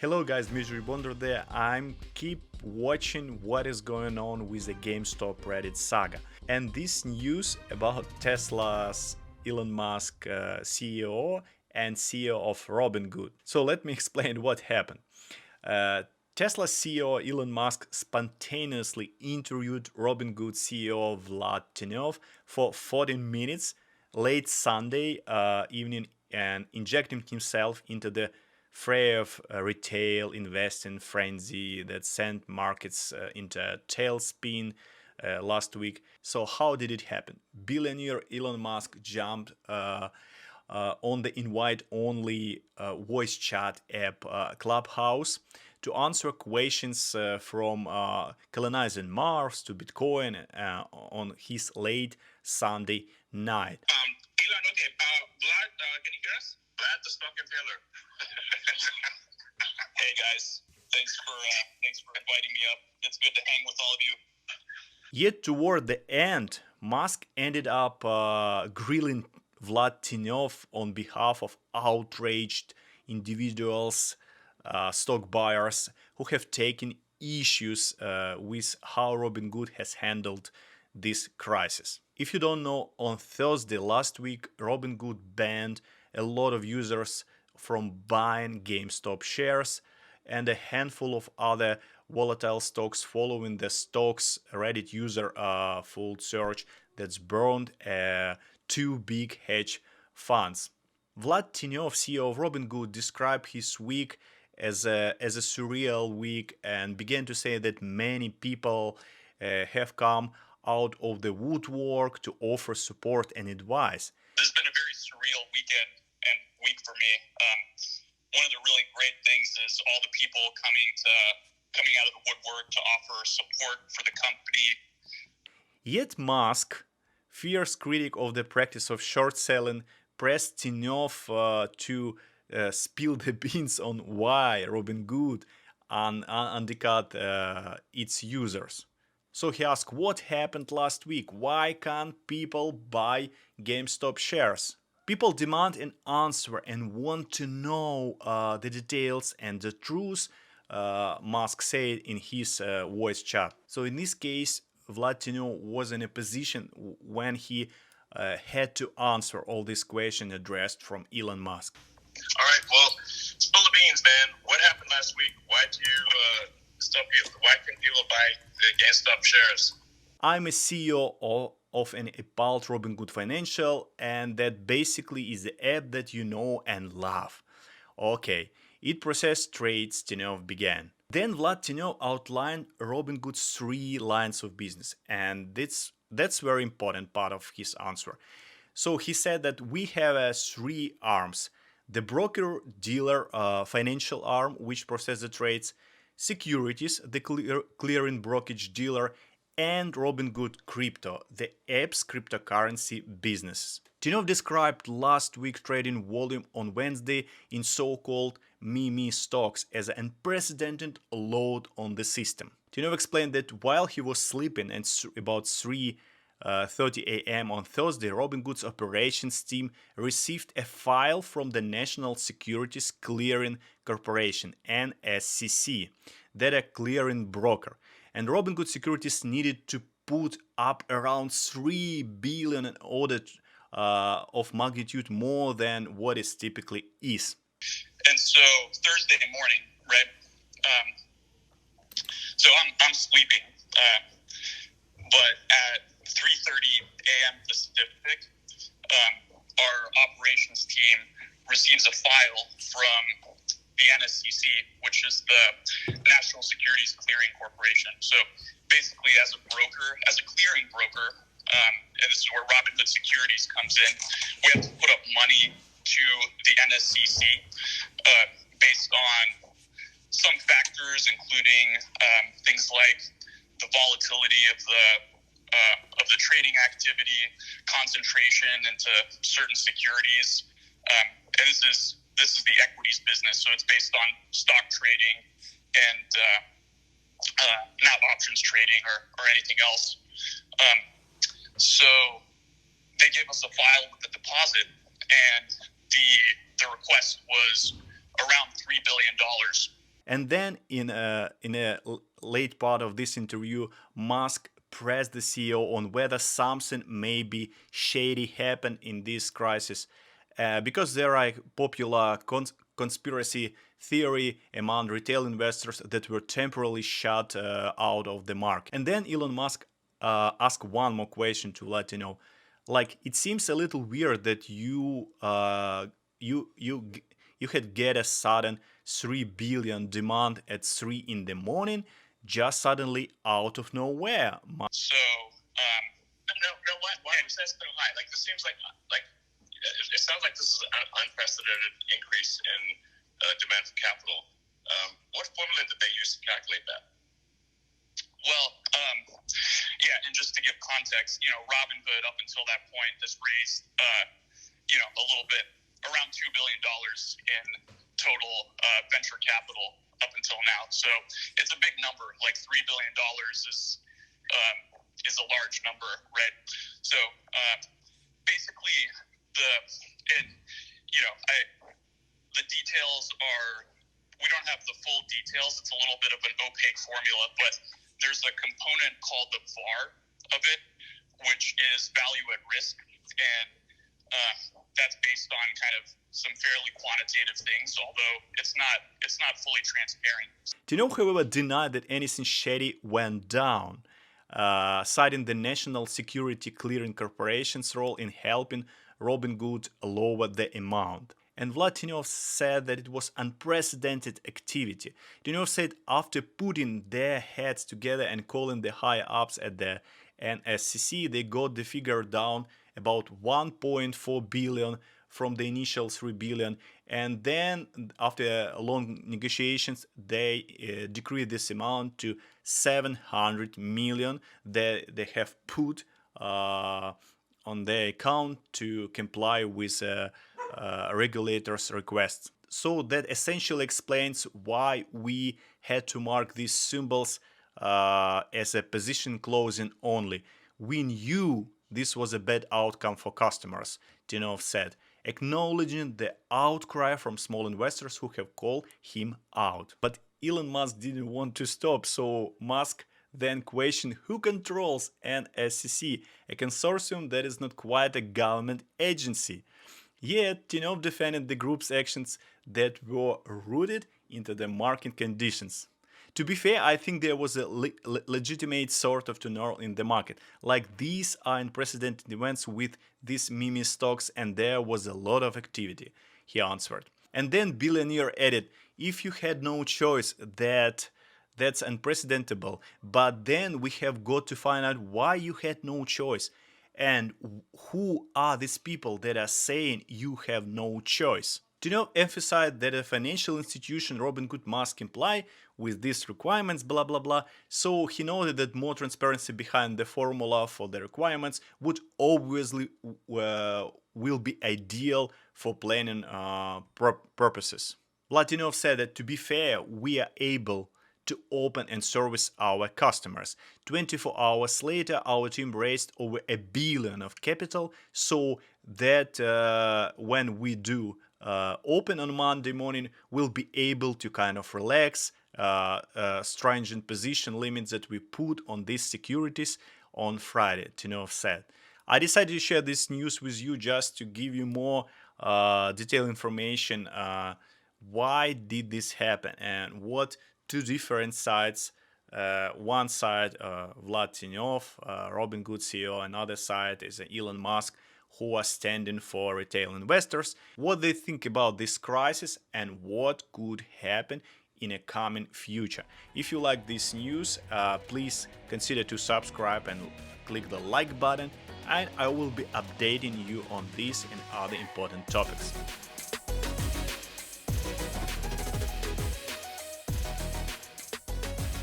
Hello guys, Dmitry Bonder there. I'm keep watching what is going on with the GameStop Reddit saga. And this news about Tesla's Elon Musk CEO and CEO of Robinhood. So let me explain what happened. Uh, Tesla CEO Elon Musk spontaneously interviewed Robinhood CEO Vlad Tenev for 14 minutes late Sunday evening and injecting himself into the fray of retail investing frenzy that sent markets into a tailspin last week. So how did it happen? Billionaire Elon Musk jumped on the invite-only voice chat app Clubhouse to answer questions from colonizing Mars to Bitcoin on his late Sunday night. Elon, okay. Vlad, can you hear us? Vlad, the stock impaler. Hey guys, thanks for inviting me up. It's good to hang with all of you. Yet toward the end, Musk ended up grilling Vlad Tenev on behalf of outraged individuals, stock buyers who have taken issues with how Robinhood has handled this crisis. If you don't know, on Thursday last week, Robinhood banned a lot of users from buying GameStop shares and a handful of other volatile stocks following the stock's Reddit user full search that's burned two big hedge funds. Vlad Tenev, CEO of Robinhood, described his week as a surreal week and began to say that many people have come out of the woodwork to offer support and advice. This has been a very surreal weekend and week for me. One of the really great things is all the people coming out of the woodwork to offer support for the company. Yet Musk, fierce critic of the practice of short selling, pressed Tenev to spill the beans on why Robinhood undercut its users. So he asked, what happened last week? Why can't people buy GameStop shares? People demand an answer and want to know the details and the truth, Musk said in his voice chat. So in this case, Vlad Tenev was in a position when he had to answer all these questions addressed from Elon Musk. All right, well, spill the beans, man. What happened last week? Why couldn't people buy the GameStop shares? I'm a CEO of an about Robinhood Financial, and that basically is the app that you know and love. Okay, it processed trades, Tenev began. Then Vlad Tenev outlined Robinhood's 3 lines of business, and that's very important part of his answer. So he said that we have 3 arms: the broker-dealer financial arm, which processes the trades, securities, the clearing brokerage dealer, and Robinhood Crypto, the app's cryptocurrency business. Tenev described last week's trading volume on Wednesday in so-called meme stocks as an unprecedented load on the system. Tenev explained that while he was sleeping at about 3:30 a.m. on Thursday, Robinhood's operations team received a file from the National Securities Clearing Corporation, NSCC, data clearing broker, and Robinhood Securities needed to put up around 3 billion in order of magnitude more than what it typically is. And so Thursday morning, right? So I'm sleeping, but at 3:30 a.m. Pacific, our operations team receives a file from the NSCC, which is the National Securities Clearing Corporation. So basically, as a clearing broker, and this is where Robinhood Securities comes in, we have to put up money to the NSCC based on some factors, including things like the volatility of the trading activity, concentration into certain securities, and this is the equities business, so it's based on stock trading and not options trading or anything else. So they gave us a file with the deposit, and the request was around $3 billion. And then in a late part of this interview, Musk pressed the CEO on whether something may be shady happened in this crisis, because there are popular conspiracy theory among retail investors that were temporarily shut out of the market. And then Elon Musk asked one more question to let you know, like, it seems a little weird that you had get a sudden 3 billion demand at 3 in the morning, just suddenly out of nowhere. So, no, why was that so high? Like, this seems like it sounds like this is an unprecedented increase in demand for capital. What formula did they use to calculate that? Well, yeah, and just to give context, Robinhood up until that point has raised, a little bit around $2 billion in total venture capital up until now. So it's a big number. Like $3 billion is a large number, right? So basically, the details are, we don't have the full details. It's a little bit of an opaque formula, but there's a component called the VAR of it, which is value at risk, and that's based on kind of some fairly quantitative things, although it's not fully transparent. Tenev, however, denied that anything shady went down, citing the National Security Clearing Corporation's role in helping Robinhood lower the amount. And Vlad Tenev said that it was unprecedented activity. Tenev said after putting their heads together and calling the higher-ups at the NSCC, they got the figure down about 1.4 billion from the initial 3 billion, and then after long negotiations they decreased this amount to 700 million that they have put on their account to comply with regulators' requests. So that essentially explains why we had to mark these symbols as a position closing only. We knew this was a bad outcome for customers, Tenev said, acknowledging the outcry from small investors who have called him out. But Elon Musk didn't want to stop, so Musk then questioned who controls NSCC, a consortium that is not quite a government agency. Yet, Tenev defended the group's actions that were rooted into the market conditions. To be fair, I think there was a legitimate sort of turmoil in the market. Like, these are unprecedented events with these meme stocks, and there was a lot of activity, he answered. And then billionaire added, if you had no choice, that's unprecedentable. But then we have got to find out why you had no choice. And who are these people that are saying you have no choice? Tenev emphasized that a financial institution Robinhood must comply with these requirements, blah blah blah. So he noted that more transparency behind the formula for the requirements would obviously will be ideal for planning purposes. Vlad Tenev said that, to be fair, we are able to open and service our customers. 24 hours later, our team raised over $1 billion of capital, so that when we do open on Monday morning, we'll be able to kind of relax stringent position limits that we put on these securities on Friday, Tenev said. I decided to share this news with you just to give you more detailed information. Why did this happen, and what two different sides, one side Vlad Tenev, Robinhood CEO, another side is Elon Musk, who are standing for retail investors, what they think about this crisis and what could happen in a coming future. If you like this news, please consider to subscribe and click the like button, and I will be updating you on this and other important topics.